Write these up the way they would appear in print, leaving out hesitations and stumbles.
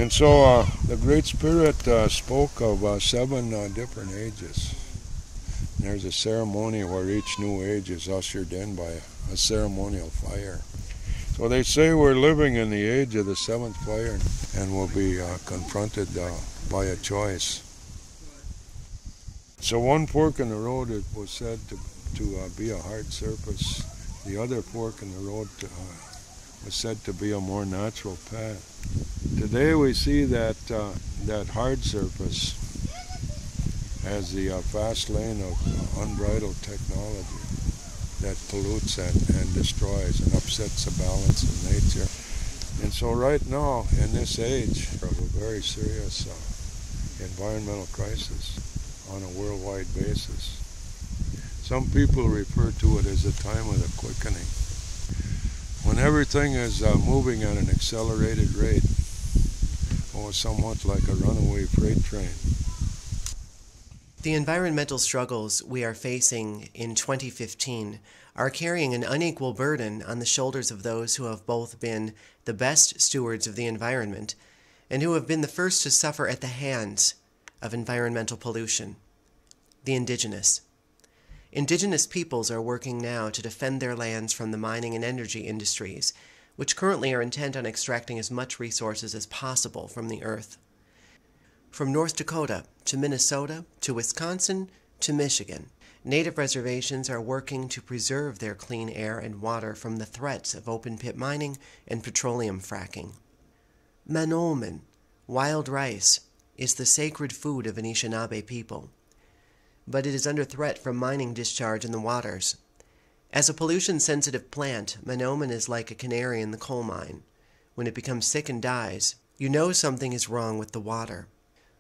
And so the Great Spirit spoke of 7 different ages. And there's a ceremony where each new age is ushered in by a ceremonial fire. So they say we're living in the age of the 7th fire and will be confronted by a choice. So one fork in the road was said to be a hard surface. The other fork in the road was said to be a more natural path. Today we see that hard surface as the fast lane of unbridled technology that pollutes and destroys and upsets the balance of nature. And so right now, in this age of a very serious environmental crisis on a worldwide basis, some people refer to it as the time of the quickening, when everything is moving at an accelerated rate, or somewhat like a runaway freight train. The environmental struggles we are facing in 2015 are carrying an unequal burden on the shoulders of those who have both been the best stewards of the environment and who have been the first to suffer at the hands of environmental pollution: the indigenous. Indigenous peoples are working now to defend their lands from the mining and energy industries, which currently are intent on extracting as much resources as possible from the earth. From North Dakota to Minnesota to Wisconsin to Michigan, Native reservations are working to preserve their clean air and water from the threats of open-pit mining and petroleum fracking. Mah-NO-min, wild rice, is the sacred food of Anishinaabe people, but it is under threat from mining discharge in the waters. As a pollution-sensitive plant, mah-NO-min is like a canary in the coal mine. When it becomes sick and dies, you know something is wrong with the water.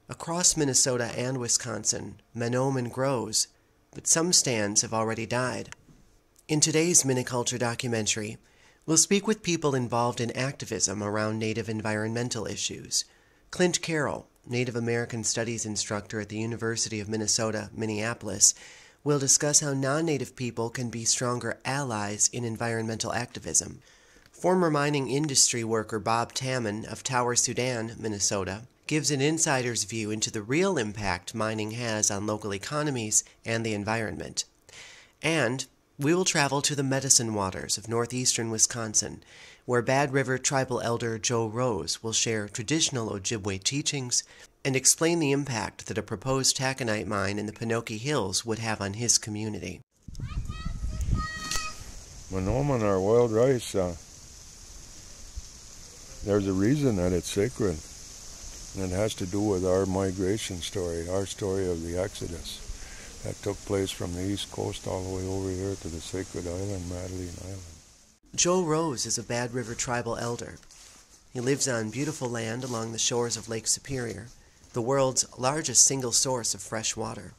Across Minnesota and Wisconsin, mah-NO-min grows, but some stands have already died. In today's Minneculture documentary, we'll speak with people involved in activism around Native environmental issues. Clint Carroll, Native American Studies instructor at the University of Minnesota-Minneapolis, will discuss how non-Native people can be stronger allies in environmental activism. Former mining industry worker Bob Tammen of Tower-Soudan, Minnesota, gives an insider's view into the real impact mining has on local economies and the environment. And we will travel to the medicine waters of northeastern Wisconsin, where Bad River tribal elder Joe Rose will share traditional Ojibwe teachings and explain the impact that a proposed taconite mine in the Penokee Hills would have on his community. Manoomin, our wild rice, there's a reason that it's sacred. And it has to do with our migration story, our story of the Exodus that took place from the East Coast all the way over here to the sacred island, Madeline Island. Joe Rose is a Bad River tribal elder. He lives on beautiful land along the shores of Lake Superior, the world's largest single source of fresh water.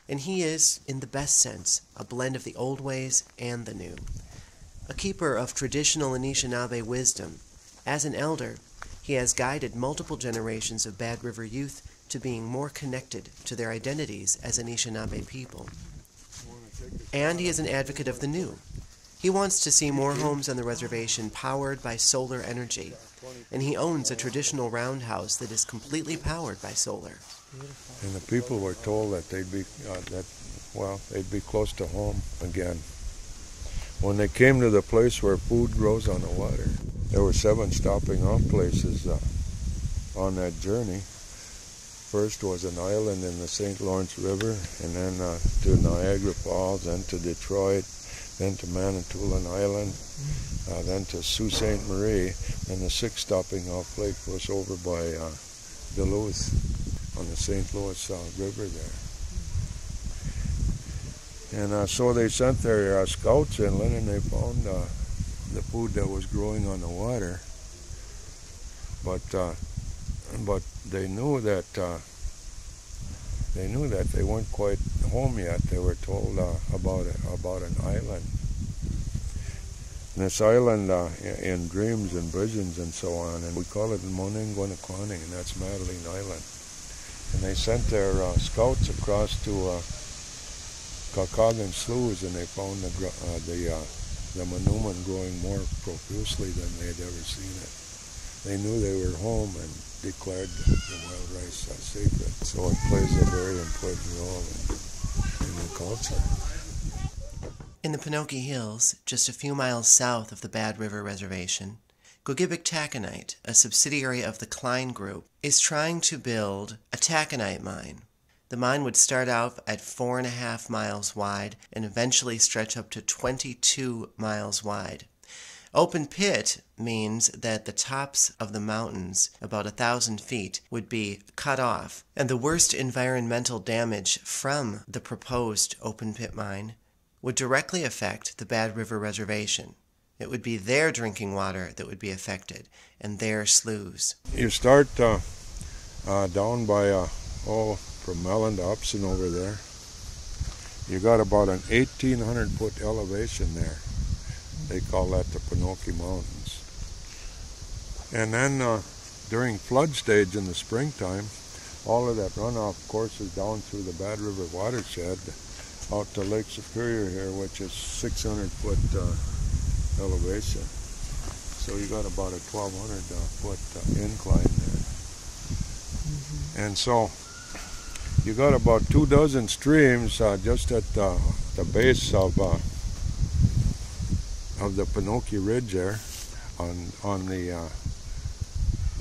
And he is, in the best sense, a blend of the old ways and the new. A keeper of traditional Anishinaabe wisdom, as an elder, he has guided multiple generations of Bad River youth to being more connected to their identities as Anishinaabe people. And he is an advocate of the new. He wants to see more homes on the reservation powered by solar energy, and he owns a traditional roundhouse that is completely powered by solar. And the people were told that they'd be close to home again. When they came to the place where food grows on the water, there were 7 stopping off places on that journey. First was an island in the St. Lawrence River, and then to Niagara Falls, then to Detroit, then to Manitoulin Island, then to Sault Ste. Marie, and the 6th stopping off place was over by Duluth on the St. Louis River there. And so they sent their scouts inland, and they found the food that was growing on the water, but they knew that they weren't quite home yet. They were told about an island. And this island in dreams and visions and so on, and we call it Moninguanaquani, and that's Madeline Island. And they sent their scouts across to Kakagan sloughs, and they found the Manoomin growing more profusely than they had ever seen it. they knew they were home and declared the wild rice sacred. So it plays a very important role in the culture. In the Penokee Hills, just a few miles south of the Bad River Reservation, Ojibwe Taconite, a subsidiary of the Klein Group, is trying to build a taconite mine. The mine would start out at 4.5 miles wide and eventually stretch up to 22 miles wide. Open pit means that the tops of the mountains, about 1,000 feet, would be cut off, and the worst environmental damage from the proposed open pit mine would directly affect the Bad River Reservation. It would be their drinking water that would be affected, and their sloughs. You start down by, from Mellon to Upson over there. You got about an 1,800-foot elevation there. They call that the Penokee Mountains. And then during flood stage in the springtime, all of that runoff courses down through the Bad River watershed out to Lake Superior here, which is 600-foot elevation. So you got about a 1,200-foot incline there. Mm-hmm. And so you got about 24 streams just at the base of the Penokee Ridge there, on the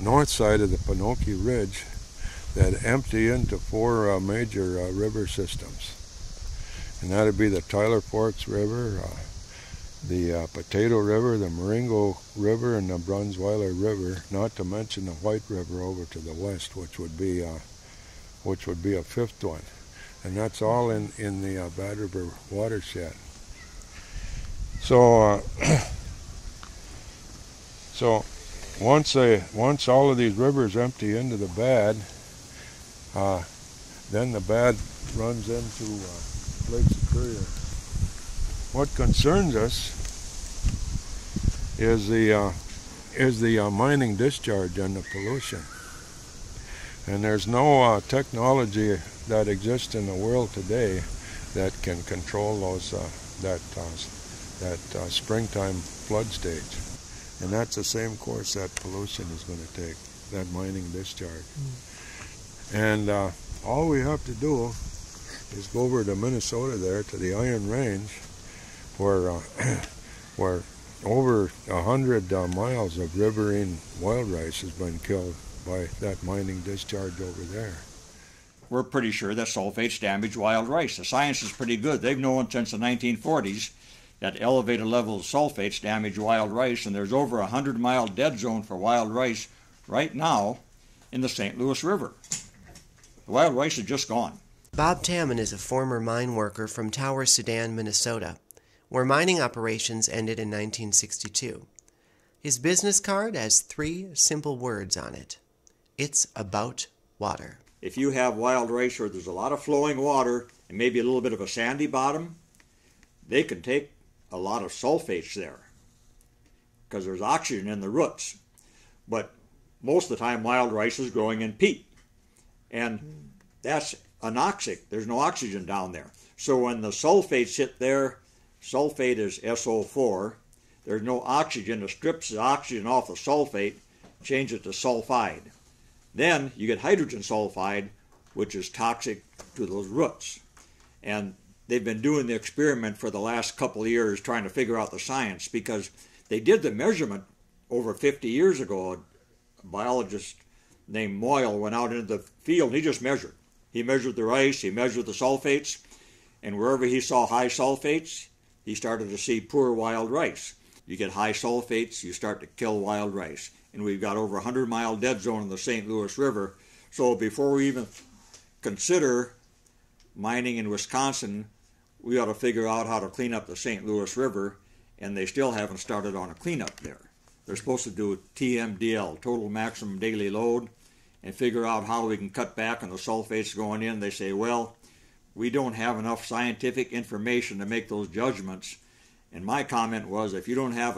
north side of the Penokee Ridge, that empty into 4 major river systems. And that'd be the Tyler Forks River, the Potato River, the Marengo River, and the Brunsweiler River, not to mention the White River over to the west, which would be a 5th one. And that's all in the Bad River watershed. So, so once all of these rivers empty into the Bad, then the Bad runs into Lake Superior. What concerns us is the mining discharge and the pollution. And there's no technology that exists in the world today that can control those that springtime flood stage. And that's the same course that pollution is going to take, that mining discharge. And all we have to do is go over to Minnesota there, to the Iron Range, where over 100 miles of riverine wild rice has been killed by that mining discharge over there. We're pretty sure that sulfates damage wild rice. The science is pretty good. They've known since the 1940s that elevated levels of sulfates damage wild rice, and there's over a 100-mile dead zone for wild rice right now in the St. Louis River. The wild rice is just gone. Bob Tammen is a former mine worker from Tower-Soudan, Minnesota, where mining operations ended in 1962. His business card has 3 simple words on it. It's about water. If you have wild rice where there's a lot of flowing water and maybe a little bit of a sandy bottom, they can take a lot of sulfates there because there's oxygen in the roots. But most of the time wild rice is growing in peat, and that's anoxic. There's no oxygen down there. So when the sulfates hit there, sulfate is SO4, there's no oxygen. It strips the oxygen off the sulfate, change it to sulfide. Then you get hydrogen sulfide, which is toxic to those roots. And they've been doing the experiment for the last couple of years trying to figure out the science, because they did the measurement over 50 years ago. A biologist named Moyle went out into the field and he just measured. He measured the rice, he measured the sulfates, and wherever he saw high sulfates, he started to see poor wild rice. You get high sulfates, you start to kill wild rice. And we've got over a 100-mile dead zone in the St. Louis River. So before we even consider mining in Wisconsin, we ought to figure out how to clean up the St. Louis River, and they still haven't started on a cleanup there. They're supposed to do TMDL, total maximum daily load, and figure out how we can cut back on the sulfates going in. They say, well, we don't have enough scientific information to make those judgments. And my comment was, if you don't have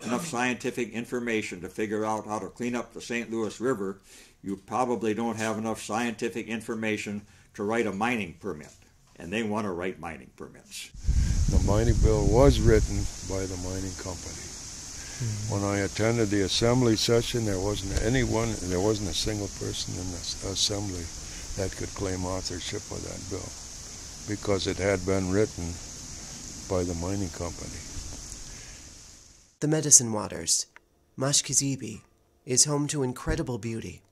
enough scientific information to figure out how to clean up the St. Louis River, you probably don't have enough scientific information to write a mining permit. And they want to write mining permits. The mining bill was written by the mining company. When I attended the assembly session, there wasn't a single person in the assembly that could claim authorship of that bill, because it had been written by the mining company. The Medicine Waters, mah-NO-min, is home to incredible beauty,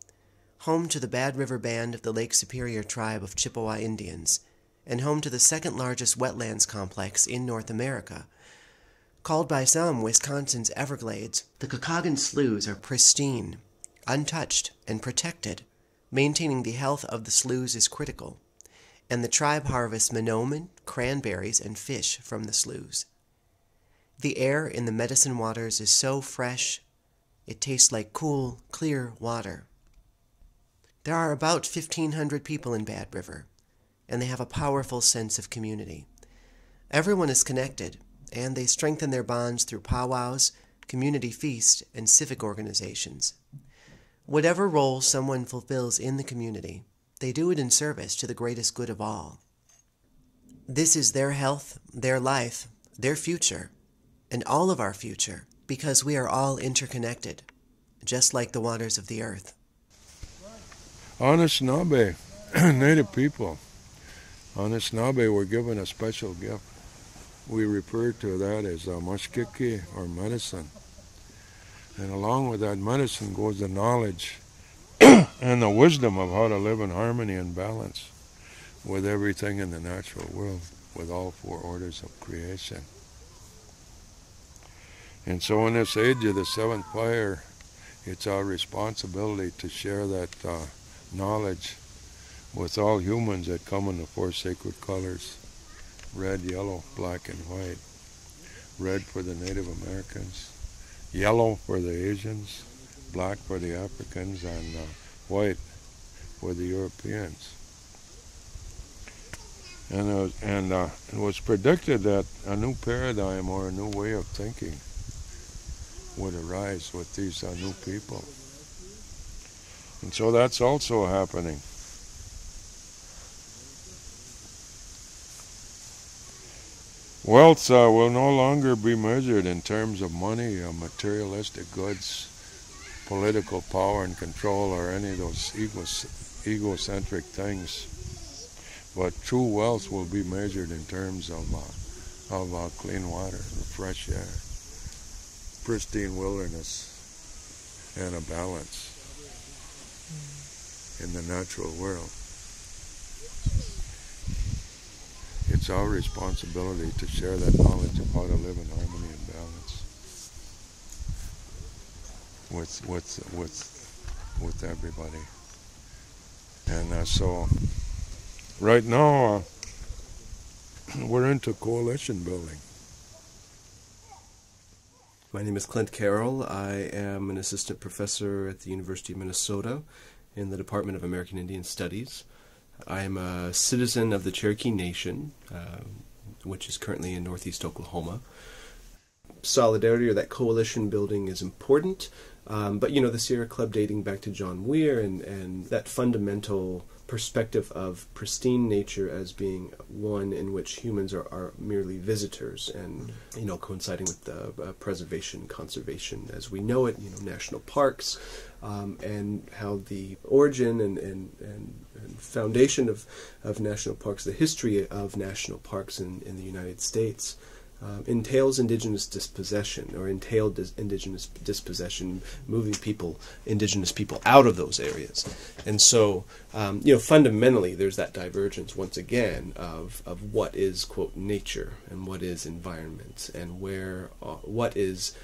home to the Bad River Band of the Lake Superior tribe of Chippewa Indians, and home to the second largest wetlands complex in North America. Called by some Wisconsin's Everglades, the Kakagan sloughs are pristine, untouched, and protected. Maintaining the health of the sloughs is critical, and the tribe harvests mah-NO-min, cranberries, and fish from the sloughs. The air in the Medicine Waters is so fresh, it tastes like cool, clear water. There are about 1,500 people in Bad River, and they have a powerful sense of community. Everyone is connected, and they strengthen their bonds through powwows, community feasts, and civic organizations. Whatever role someone fulfills in the community, they do it in service to the greatest good of all. This is their health, their life, their future, and all of our future, because we are all interconnected, just like the waters of the earth. Anishinaabe, Native people. Anishinaabe were given a special gift. We refer to that as mashkiki, or medicine. And along with that medicine goes the knowledge and the wisdom of how to live in harmony and balance with everything in the natural world, with all four orders of creation. And so in this age of the seventh fire, it's our responsibility to share that knowledge with all humans that come in the four sacred colors: red, yellow, black, and white. Red for the Native Americans, yellow for the Asians, black for the Africans, and white for the Europeans. And it was predicted that a new paradigm or a new way of thinking would arise with these new people. And so that's also happening. Wealth will no longer be measured in terms of money, materialistic goods, political power and control, or any of those egocentric things. But true wealth will be measured in terms of clean water, fresh air, pristine wilderness, and a balance in the natural world. It's our responsibility to share that knowledge of how to live in harmony and balance with everybody. And so right now we're into coalition building. My name is Clint Carroll. I am an assistant professor at the University of Minnesota in the Department of American Indian Studies. I am a citizen of the Cherokee Nation, which is currently in northeast Oklahoma. Solidarity, or that coalition building, is important, but the Sierra Club dating back to John Weir and that fundamental perspective of pristine nature as being one in which humans are merely visitors, and coinciding with the preservation, conservation as we know it, national parks, and how the origin and foundation of national parks, the history of national parks in the United States, entails indigenous dispossession, or entailed indigenous dispossession, moving indigenous people out of those areas. And so, fundamentally, there's that divergence once again of what is, quote, nature and what is environment, and what is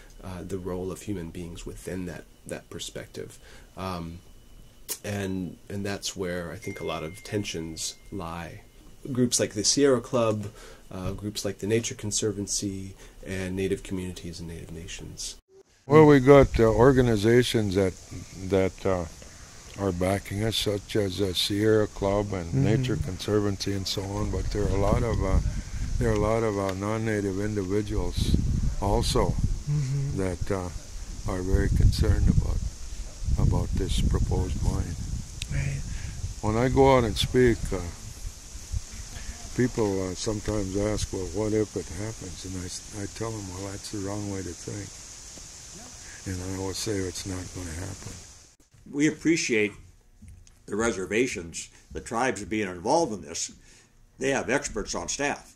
the role of human beings within that perspective. And that's where I think a lot of tensions lie. Groups like the Sierra Club, groups like the Nature Conservancy, and Native communities and Native nations. Well, we got organizations that are backing us, such as Sierra Club and Nature Conservancy and so on. But there are a lot of non-native individuals also that are very concerned about this proposed mine. Right. When I go out and speak, people sometimes ask, well, what if it happens? And I tell them, well, that's the wrong way to think. And I always say it's not going to happen. We appreciate the reservations, the tribes being involved in this. They have experts on staff.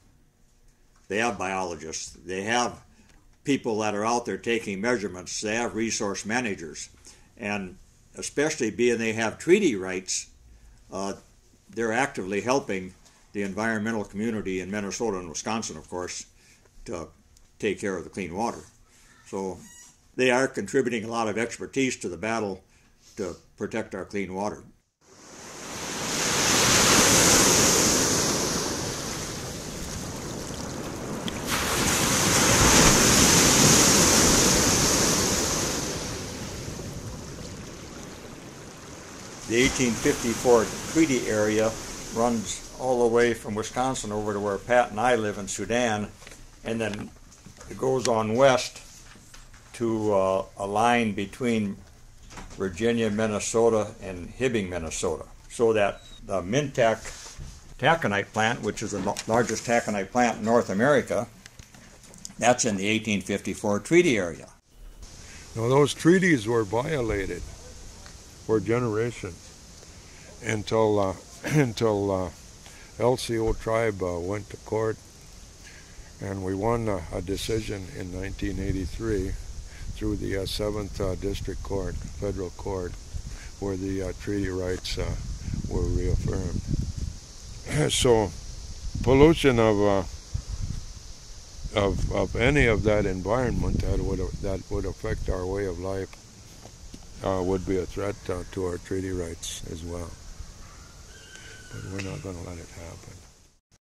They have biologists. They have people that are out there taking measurements. They have resource managers. And especially being they have treaty rights, they're actively helping the environmental community in Minnesota and Wisconsin, of course, to take care of the clean water. So they are contributing a lot of expertise to the battle to protect our clean water. The 1854 treaty area runs all the way from Wisconsin over to where Pat and I live in Sudan, and then it goes on west to a line between Virginia, Minnesota, and Hibbing, Minnesota. So that the Mintak taconite plant, which is the largest taconite plant in North America, that's in the 1854 treaty area. Now those treaties were violated for generations until LCO tribe went to court, and we won a decision in 1983 through the 7th District Court, Federal Court, where the treaty rights were reaffirmed. So pollution of any of that environment that would affect our way of life would be a threat to our treaty rights as well. But we're not going to let it happen.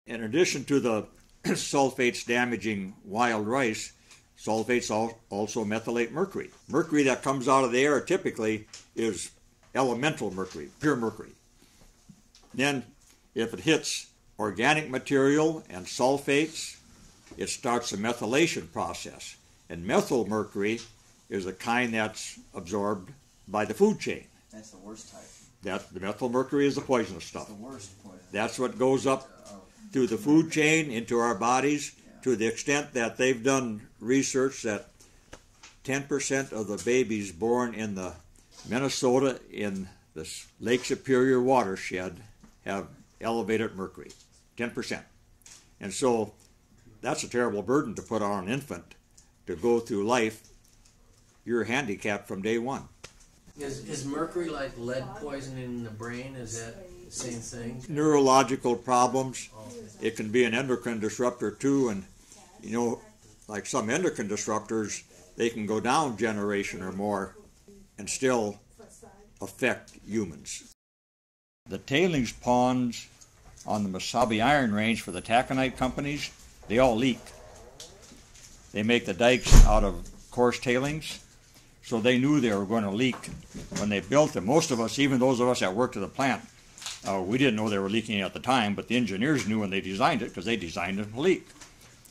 In addition to the sulfates damaging wild rice, sulfates also methylate mercury. Mercury that comes out of the air typically is elemental mercury, pure mercury. Then if it hits organic material and sulfates, it starts a methylation process. And methyl mercury is a kind that's absorbed by the food chain. That's the worst type. The methyl mercury is the poisonous stuff. That's the worst poison. That's what goes up through the food chain into our bodies, to the extent that they've done research that 10% of the babies born in the Minnesota in the Lake Superior watershed have elevated mercury. 10%. And so that's a terrible burden to put on an infant to go through life. You're handicapped from day one. Is mercury like lead poisoning in the brain? Is that the same thing? Neurological problems. It can be an endocrine disruptor too, and you know, like some endocrine disruptors, they can go down a generation or more and still affect humans. The tailings ponds on the Mesabi Iron Range for the taconite companies, they all leak. They make the dikes out of coarse tailings, so they knew they were going to leak when they built them. Most of us, even those of us that worked at the plant, we didn't know they were leaking at the time, but the engineers knew when they designed it because they designed it to leak.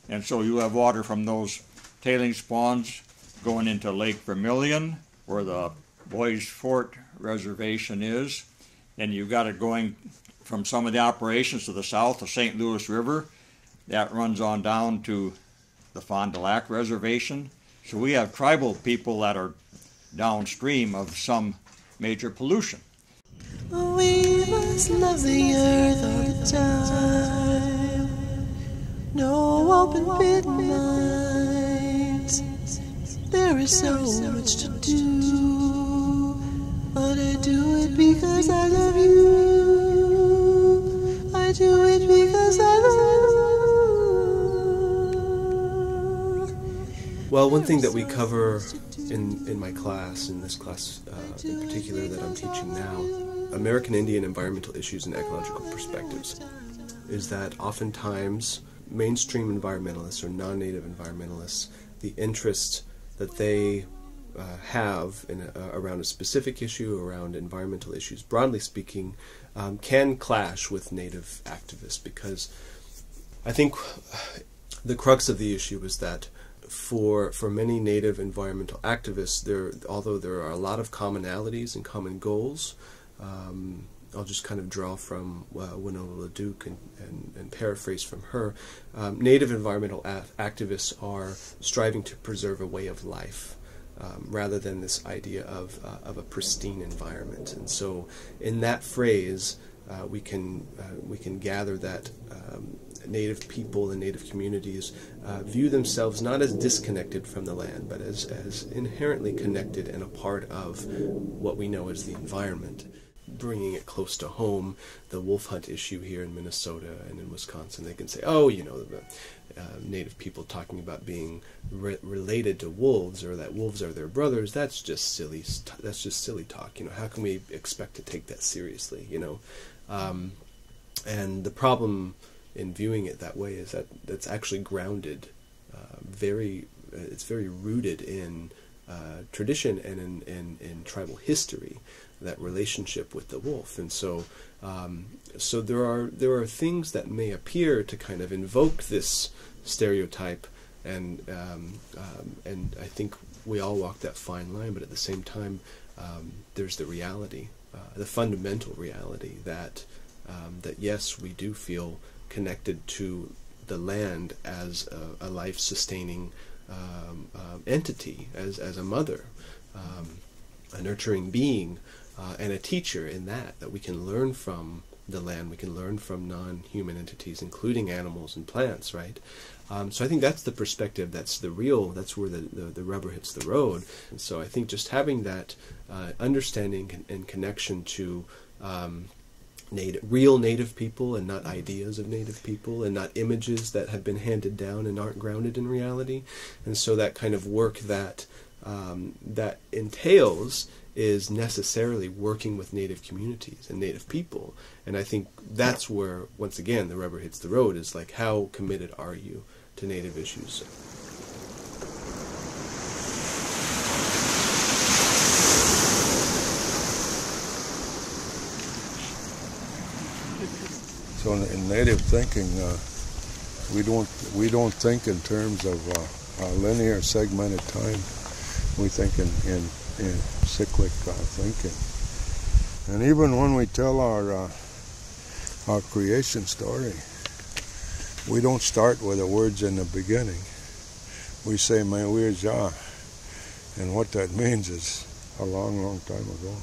And so you have water from those tailings ponds going into Lake Vermilion, where the Boys Fort Reservation is. And you've got it going from some of the operations to the south, the St. Louis River. That runs on down to the Fond du Lac Reservation. So we have tribal people that are downstream of some major pollution. We must love the earth all the time. No open pit mines. There is so much to do, but I do it because I love you. I do it because I love you. Well, one thing that we cover in my class, in this class in particular that I'm teaching now, American Indian environmental issues and ecological perspectives, is that oftentimes mainstream environmentalists or non-native environmentalists, the interest that they have around a specific issue, around environmental issues, broadly speaking, can clash with native activists, because I think the crux of the issue is that for many native environmental activists, although there are a lot of commonalities and common goals, I'll just kind of draw from Winona LaDuke and paraphrase from her. Native environmental activists are striving to preserve a way of life, rather than this idea of a pristine environment. And so in that phrase, we can gather that Native people and Native communities view themselves not as disconnected from the land, but as inherently connected and a part of what we know as the environment. Bringing it close to home, the wolf hunt issue here in Minnesota and in Wisconsin, they can say, oh, you know, the Native people talking about being related to wolves, or that wolves are their brothers, that's just silly talk. You know, how can we expect to take that seriously, you know? And the problem in viewing it that way is that that's actually grounded, it's very rooted in tradition and in tribal history, that relationship with the wolf. And so so there are things that may appear to kind of invoke this stereotype, and I think we all walk that fine line, but at the same time there's the reality, the fundamental reality that yes, we do feel connected to the land as a life-sustaining entity, as a mother, a nurturing being, and a teacher in that we can learn from the land, we can learn from non-human entities, including animals and plants, right? So I think that's the perspective, that's where the rubber hits the road. And so I think just having that understanding and connection to real Native people, and not ideas of Native people, and not images that have been handed down and aren't grounded in reality. And so that kind of work that entails is necessarily working with Native communities and Native people. And I think that's where, once again, the rubber hits the road, is like, how committed are you to Native issues? So in Native thinking, we don't think in terms of linear segmented time. We think in cyclic thinking. And even when we tell our creation story, we don't start with the words in the beginning. We say "Mah-we-ja," and what that means is a long, long time ago.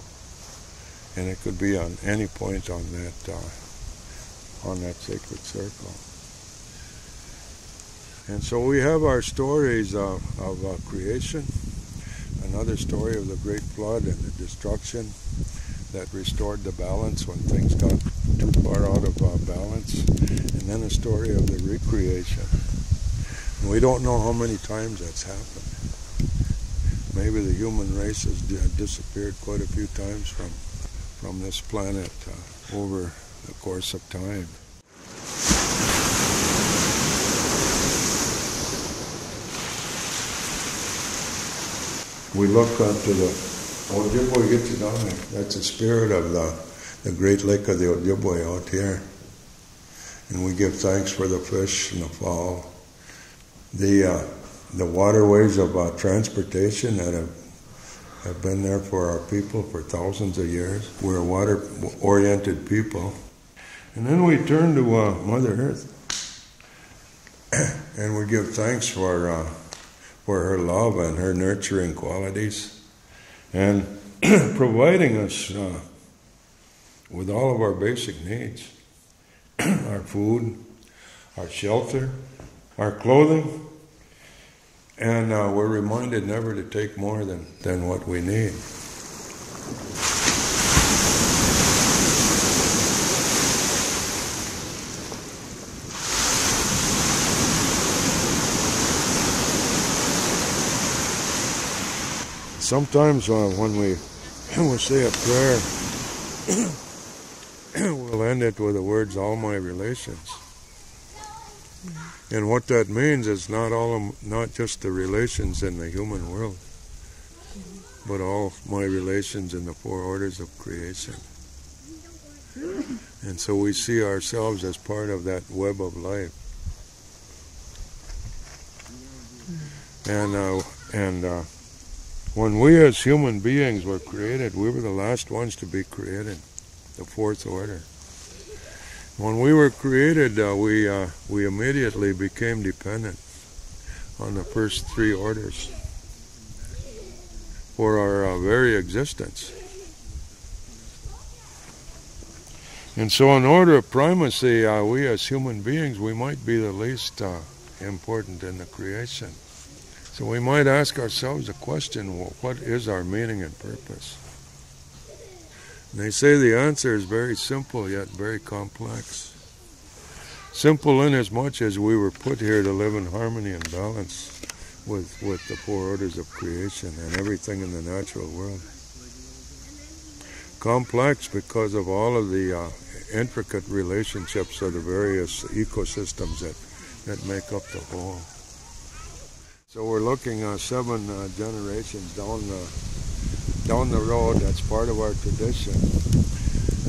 And it could be on any point on that sacred circle. And so we have our stories of creation, another story of the great flood and the destruction that restored the balance when things got too far out of balance, and then a story of the recreation. And we don't know how many times that's happened. Maybe the human race has disappeared quite a few times from this planet over the course of time. We look to the Ojibwe Teachings. That's the spirit of the Great Lake of the Ojibwe out here. And we give thanks for the fish and the fowl. The waterways of transportation that have been there for our people for thousands of years. We're a water-oriented people. And then we turn to Mother Earth. And we give thanks for her love and her nurturing qualities, and providing us with all of our basic needs, our food, our shelter, our clothing, and we're reminded never to take more than what we need. Sometimes when we say a prayer, we'll end it with the words, "all my relations." And what that means is not just the relations in the human world, but all my relations in the four orders of creation. And so we see ourselves as part of that web of life. And when we as human beings were created, we were the last ones to be created, the fourth order. When we were created, we immediately became dependent on the first three orders. for our very existence. And so in order of primacy, we as human beings, we might be the least important in the creation. So we might ask ourselves the question, well, what is our meaning and purpose? And they say the answer is very simple yet very complex. Simple inasmuch as we were put here to live in harmony and balance with the four orders of creation and everything in the natural world. Complex because of all of the intricate relationships of the various ecosystems that make up the whole. So we're looking 7 generations down the road. That's part of our tradition.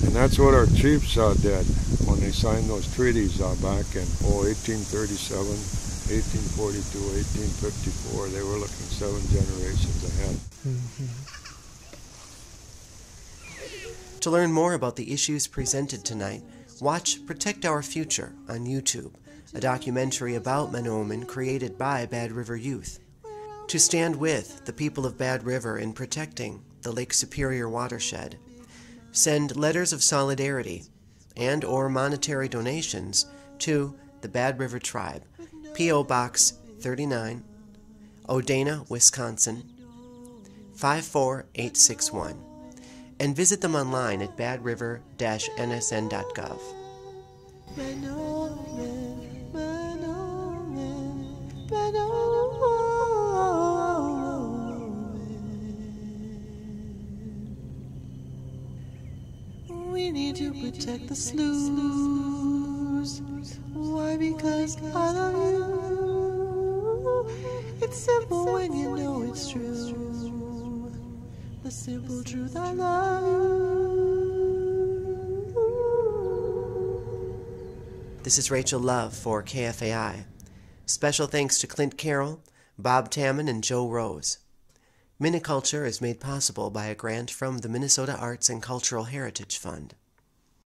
And that's what our chiefs did when they signed those treaties back in 1837, 1842, 1854. They were looking 7 generations ahead. To learn more about the issues presented tonight, watch Protect Our Future on YouTube, a documentary about Manoomin created by Bad River youth. To stand with the people of Bad River in protecting the Lake Superior watershed, send letters of solidarity and or monetary donations to the Bad River Tribe, P.O. Box 39, Odana, Wisconsin, 54861, and visit them online at badriver-nsn.gov. We need to protect the sloughs. Why? Because I love you. It's simple when you know it's true. The simple truth, I love you. This is Rachel Love for KFAI. Special thanks to Clint Carroll, Bob Tammen, and Joe Rose. Minneculture is made possible by a grant from the Minnesota Arts and Cultural Heritage Fund.